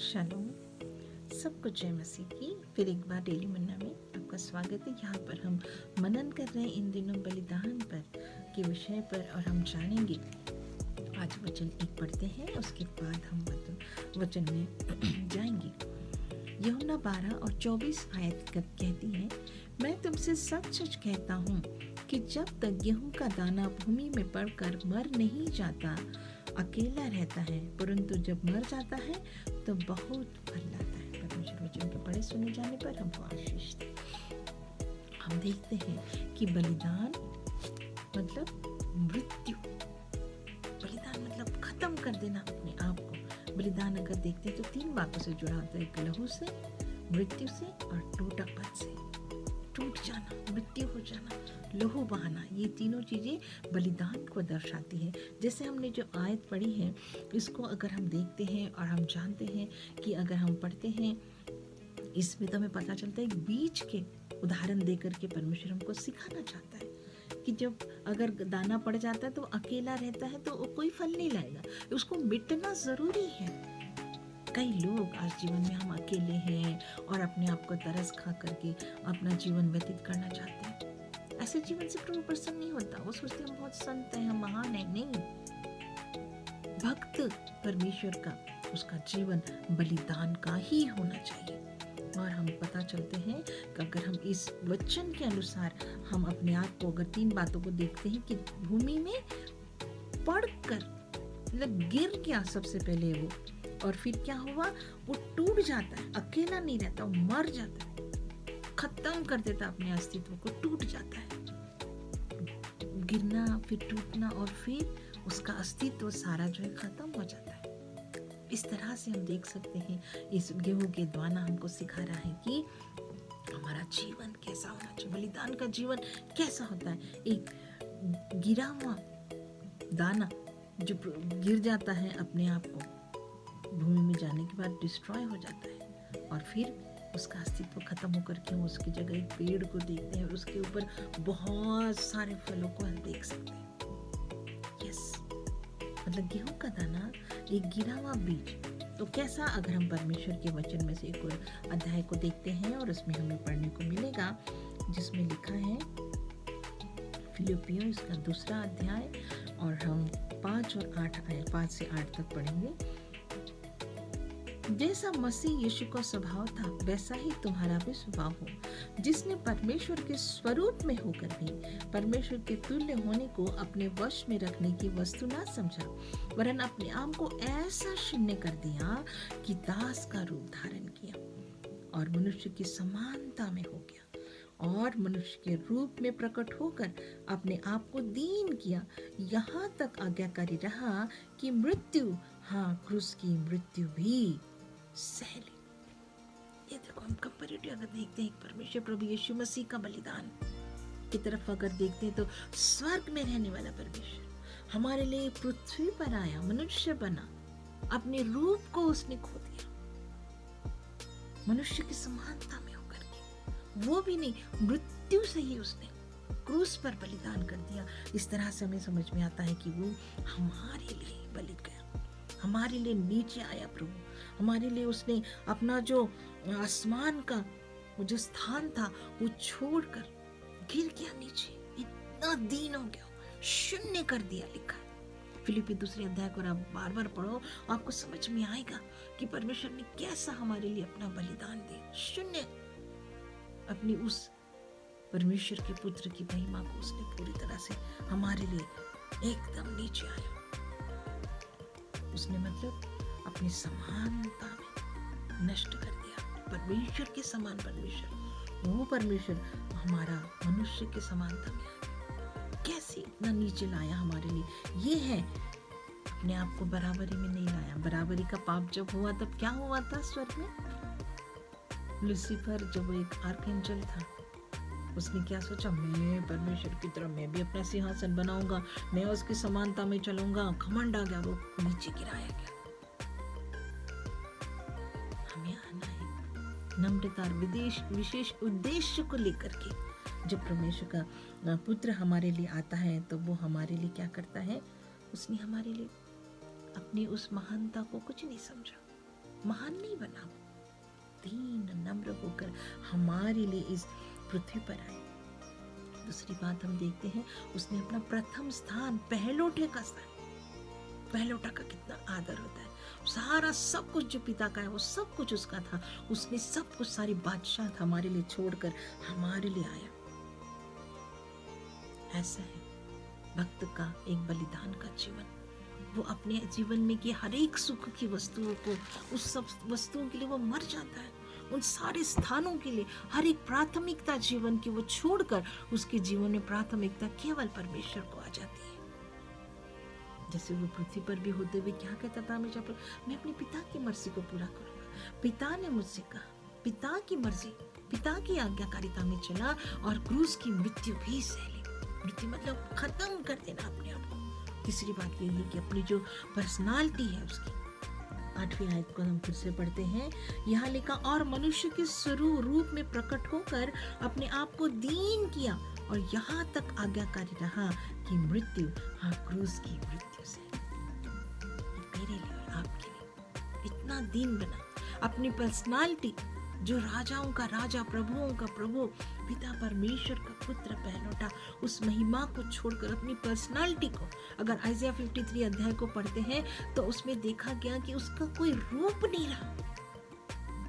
Shalom, सबको जय मसीह की। फिर एक बार डेली मन्ना में आपका स्वागत है। यहाँ पर हम मनन कर रहे हैं इन दिनों बलिदान पर के विषय पर, और हम जानेंगे। आज वचन 1 पढ़ते हैं, उसके बाद हम वचन में जाएंगे। यूहन्ना 12 और 24 आयत कहती है, मैं तुमसे सच सच कहता हूँ कि जब तक गेहूं का दाना भूमि में पड़कर मर नहीं जाता अकेला रहता है, परंतु जब मर जाता है तो बहुत फल लाता है। परमेश्वर वचन के पढ़े सुने जाने पर हमको आशीष दे। हम देखते हैं कि बलिदान मतलब मृत्यु, बलिदान मतलब खत्म कर देना अपने आप को। बलिदान अगर देखते हैं तो 3 बातों से जुड़ा होता है, एक लहू से, मृत्यु से और टूटापन से। टूट जाना, मृत्यु हो जाना, लहू बहाना, ये तीनों चीज़ें बलिदान को दर्शाती है। जैसे हमने जो आयत पढ़ी है, इसको अगर हम देखते हैं और हम जानते हैं कि अगर हम पढ़ते हैं, इसमें तो हमें पता चलता है बीज के उदाहरण देकर के परमेश्वर हमको सिखाना चाहता है कि जब अगर दाना पड़ जाता है तो अकेला रहता है तो कोई फल नहीं लाएगा, उसको मिटना ज़रूरी है। कई लोग आज जीवन में हम अकेले हैं और अपने आप को तरस खा करके अपना जीवन व्यतीत करना चाहते हैं। ऐसे जीवन से प्रभु प्रसन्न नहीं होता। वो सोचते हम बहुत संत हैं, हम महान हैं। नहीं, भक्त परमेश्वर का उसका जीवन बलिदान का ही होना चाहिए। और हम पता चलते हैं कि अगर हम इस वचन के अनुसार हम अपने आप को अगर 3 बातों को देखते हैं कि भूमि में पड़कर मतलब गिर गया सबसे पहले वो, और फिर क्या हुआ, वो टूट जाता है, अकेला नहीं रहता, वो मर जाता है, खत्म कर देता अपने अस्तित्व को, टूट जाता है। गिरना, फिर टूटना, और फिर उसका अस्तित्व सारा जो है खत्म हो जाता है। इस तरह से हम देख सकते हैं इस गेहूं के दाना हमको सिखा रहा है कि हमारा जीवन कैसा होना चाहिए, बलिदान का जीवन कैसा होता है। एक गिरा हुआ दाना जो गिर जाता है अपने आप को भूमि में जाने के बाद डिस्ट्रॉय हो जाता है, और फिर उसका अस्तित्व खत्म होकर के हम उसकी जगह एक पेड़ को देखते हैं और उसके ऊपर बहुत सारे फलों को हम देख सकते हैं। यस, मतलब गेहूं का दाना एक गिरा हुआ बीज। तो कैसा, अगर हम परमेश्वर के वचन में से एक अध्याय को देखते हैं और उसमें हमें पढ़ने को मिलेगा जिसमें लिखा है फिलिपियों इसका 2 अध्याय, और हम 5 से 8 तक पढ़ेंगे। जैसा मसीह यीशु का स्वभाव था वैसा ही तुम्हारा भी स्वभाव हो, जिसने परमेश्वर के स्वरूप में होकर भी परमेश्वर के तुल्य होने को अपने वश में रखने की वस्तु ना समझा, वरन अपने आप को ऐसा शून्य कर दिया कि दास का रूप धारण किया और मनुष्य की समानता में हो गया, और मनुष्य के रूप में प्रकट होकर अपने आप को दीन किया, यहाँ तक आज्ञाकारी रहा कि मृत्यु, हाँ क्रूस की मृत्यु भी सह ले। ये देखो, हम कंपैरेटिव अगर देखते हैं परमेश्वर प्रभु यीशु मसीह का बलिदान की तरफ अगर देखते हैं तो स्वर्ग में रहने वाला परमेश्वर हमारे लिए पृथ्वी पर आया, मनुष्य बना, अपने रूप को उसने खो दिया, मनुष्य की समानता में होकर के, वो भी नहीं, मृत्यु से ही उसने क्रूस पर बलिदान कर दिया। इस तरह से हमें समझ में आता है कि वो हमारे लिए बलि गया, हमारे लिए नीचे आया प्रभु, हमारे लिए उसने अपना जो आसमान का वो जो स्थान था वो छोड़कर गिर गया नीचे, इतना दीन हो गया, शून्य कर दिया। लिखा फिलिपी 2 अध्याय को आप बार बार पढ़ो, आपको समझ में आएगा कि परमेश्वर ने कैसा हमारे लिए अपना बलिदान दिया। शून्य, अपनी उस परमेश्वर के पुत्र की महिमा को उसने पूरी तरह से हमारे लिए एकदम नीचे आया। उसने मतलब अपनी समानता में नष्ट कर दिया। परमेश्वर के समान परमेश्वर, वो परमेश्वर हमारा मनुष्य के समानता में आया। कैसे इतना नीचे लाया हमारे लिए, ये है, अपने आप को बराबरी में नहीं लाया। बराबरी का पाप जब हुआ तब क्या हुआ था स्वर्ग में? लूसीफर जब वो एक आर्कएंजल था, उसने क्या सोचा, मैं परमेश्वर की तरह मैं भी अपना सिंहासन बनाऊंगा, मैं उसकी समानता में चलूंगा। घमंड आ गया, वो नीचे गिराया गया। हमें आना है नम्रता और विशेष उद्देश्य को लेकर के। जब परमेश्वर का पुत्र हमारे लिए आता है तो वो हमारे लिए क्या करता है, उसने हमारे लिए अपनी उस महानता को कुछ नहीं समझा, महान नहीं बना, दीन नम्र होकर हमारे लिए इस पृथ्वी पर आए। दूसरी बात हम देखते हैं, उसने अपना प्रथम स्थान, पहलोठे का स्थान, पहलोठा का कितना आदर होता है, सारा सब कुछ जो पिता का है वो सब कुछ उसका था, उसने सब कुछ, सारी बादशाह हमारे लिए छोड़कर हमारे लिए आया। ऐसा है भक्त का एक बलिदान का जीवन। वो अपने जीवन में की हर एक सुख की वस्तुओं को, उस सब वस्तुओं के लिए वो मर जाता है, उन सारे स्थानों के लिए हर एक प्राथमिकता जीवन की वो छोड़कर उसके जीवन में प्राथमिकता केवल परमेश्वर को आ जाती है। जैसे वो पृथ्वी पर भी होते हुए क्या कहता था हमेशा पर, मैं अपने पिता की मर्जी को पूरा करूंगा। पिता ने मुझसे कहा, पिता की मर्जी, पिता की आज्ञाकारिता में चला और क्रूस की मृत्यु भी सह ली। मृत्यु मतलब खत्म कर देना अपने आप को। तीसरी बात यही है कि अपनी जो पर्सनालिटी है उसकी, 8वीं आयत को हम फिर से पढ़ते हैं। यहाँ लिखा, और मनुष्य के स्वरूप रूप में प्रकट होकर अपने आप को दीन किया और यहाँ तक आज्ञाकारी रहा कि मृत्यु, हाँ क्रूस की मृत्यु से। मेरे लिए और आपके लिए इतना दीन बना, अपनी पर्सनालिटी, जो राजाओं का राजा, प्रभुओं का प्रभु, पिता परमेश्वर का पुत्र, पहलोठा, उस महिमा को छोड़कर अपनी पर्सनालिटी को, अगर आइज़ाया 53 अध्याय को पढ़ते हैं तो उसमें देखा गया कि उसका कोई रूप नहीं रहा,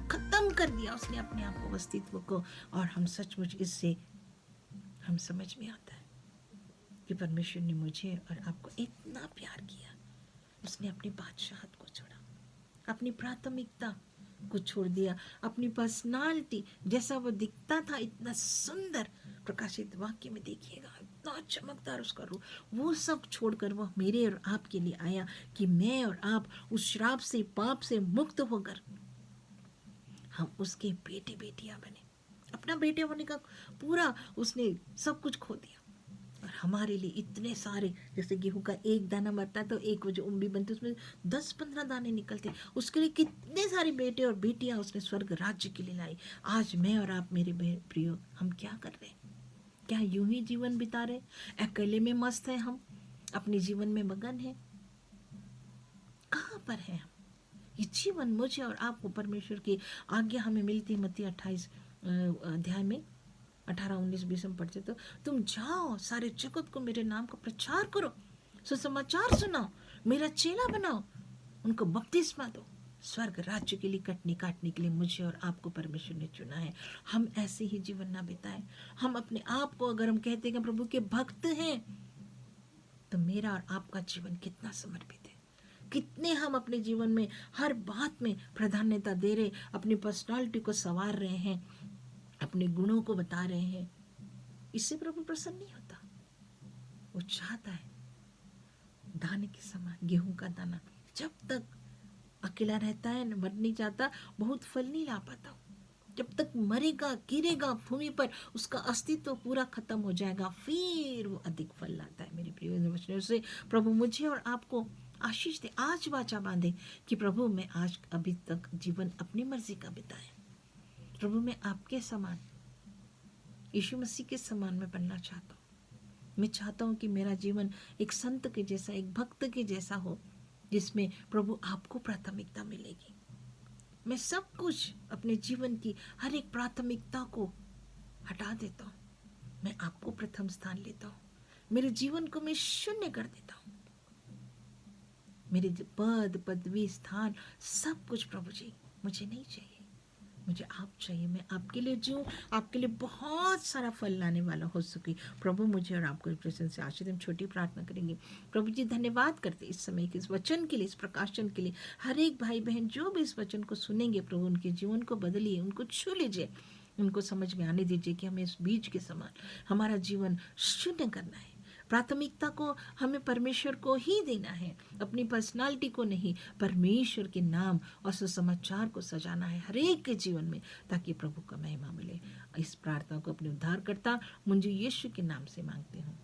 खत्म कर दिया उसने अपने आप को, अस्तित्व को। और हम सचमुच इससे हम समझ में आता है कि परमेश्वर ने मुझे और आपको इतना प्यार किया, उसने अपनी बादशाहत को छोड़ा, अपनी प्राथमिकता को छोड़ दिया, अपनी पर्सनालिटी, जैसा वो दिखता था इतना सुंदर, प्रकाशित वाक्य में देखिएगा इतना चमकदार उसका रूप, वो सब छोड़कर वो मेरे और आपके लिए आया कि मैं और आप उस श्राप से, पाप से मुक्त होकर हम उसके बेटे बेटियां बने। अपना बेटे होने का पूरा उसने सब कुछ खो दिया और हमारे लिए इतने सारे, जैसे गेहूं का एक दाना मरता है तो एक वो जो उम्बी बनती है उसमें 10-15 दाने निकलते, उसके लिए कितने सारे बेटे और बेटियां उसने स्वर्ग राज्य के लिए लाई। आज मैं और आप मेरे प्रियो, हम क्या कर रहे हैं? क्या यूं ही जीवन बिता रहे, अकेले में मस्त है, हम अपने जीवन में मगन है? कहाँ पर है हम? ये जीवन मुझे और आपको परमेश्वर की आज्ञा हमें मिलती है। मत्ती 28 अध्याय में 18-19-20 हम पढ़ते तो, तुम जाओ सारे जगत को मेरे नाम का प्रचार करो, सुसमाचार सुनाओ, मेरा चेला बनाओ, उनको बपतिस्मा दो। स्वर्ग राज्य के लिए काटने के लिए मुझे और आपको परमेश्वर ने चुना है। हम ऐसे ही जीवन ना बिताएं। हम अपने आप को, अगर हम कहते हैं कि प्रभु के भक्त हैं, तो मेरा और आपका जीवन कितना समर्पित है, कितने हम अपने जीवन में हर बात में प्राधान्यता दे रहे, अपनी पर्सनालिटी को संवार रहे हैं, अपने गुणों को बता रहे हैं। इससे प्रभु प्रसन्न नहीं होता। वो चाहता है दाने के समान, गेहूं का दाना जब तक अकेला रहता है, मर नहीं जाता, बहुत फल नहीं ला पाता। जब तक मरेगा, गिरेगा भूमि पर, उसका अस्तित्व पूरा खत्म हो जाएगा, फिर वो अधिक फल लाता है। मेरे प्रिय वचनों से प्रभु मुझे और आपको आशीष दे। आज वाचा बांधे कि प्रभु मैं आज अभी तक जीवन अपनी मर्जी का बिताए। प्रभु मैं आपके समान, यीशु मसीह के समान मैं बनना चाहता हूँ। मैं चाहता हूँ कि मेरा जीवन एक संत के जैसा, एक भक्त के जैसा हो, जिसमें प्रभु आपको प्राथमिकता मिलेगी। मैं सब कुछ अपने जीवन की हर एक प्राथमिकता को हटा देता हूँ, मैं आपको प्रथम स्थान लेता हूँ। मेरे जीवन को मैं शून्य कर देता हूँ। मेरे पद, पदवी, स्थान, सब कुछ प्रभु जी मुझे नहीं चाहिए, मुझे आप चाहिए। मैं आपके लिए जीऊं, आपके लिए बहुत सारा फल लाने वाला हो सके। प्रभु मुझे और आपको प्रसन्न से आशीष। हम छोटी प्रार्थना करेंगे। प्रभु जी धन्यवाद करते इस समय के इस वचन के लिए, इस प्रकाशन के लिए। हर एक भाई बहन जो भी इस वचन को सुनेंगे प्रभु, उनके जीवन को बदलिए, उनको छू लीजिए, उनको समझ में आने दीजिए कि हमें इस बीज के समान हमारा जीवन शून्य करना है। प्राथमिकता को हमें परमेश्वर को ही देना है, अपनी पर्सनालिटी को नहीं। परमेश्वर के नाम और सुसमाचार को सजाना है हर एक के जीवन में, ताकि प्रभु का महिमा मिले। इस प्रार्थना को अपने उद्धारकर्ता मुझे यीशु के नाम से मांगते हूँ,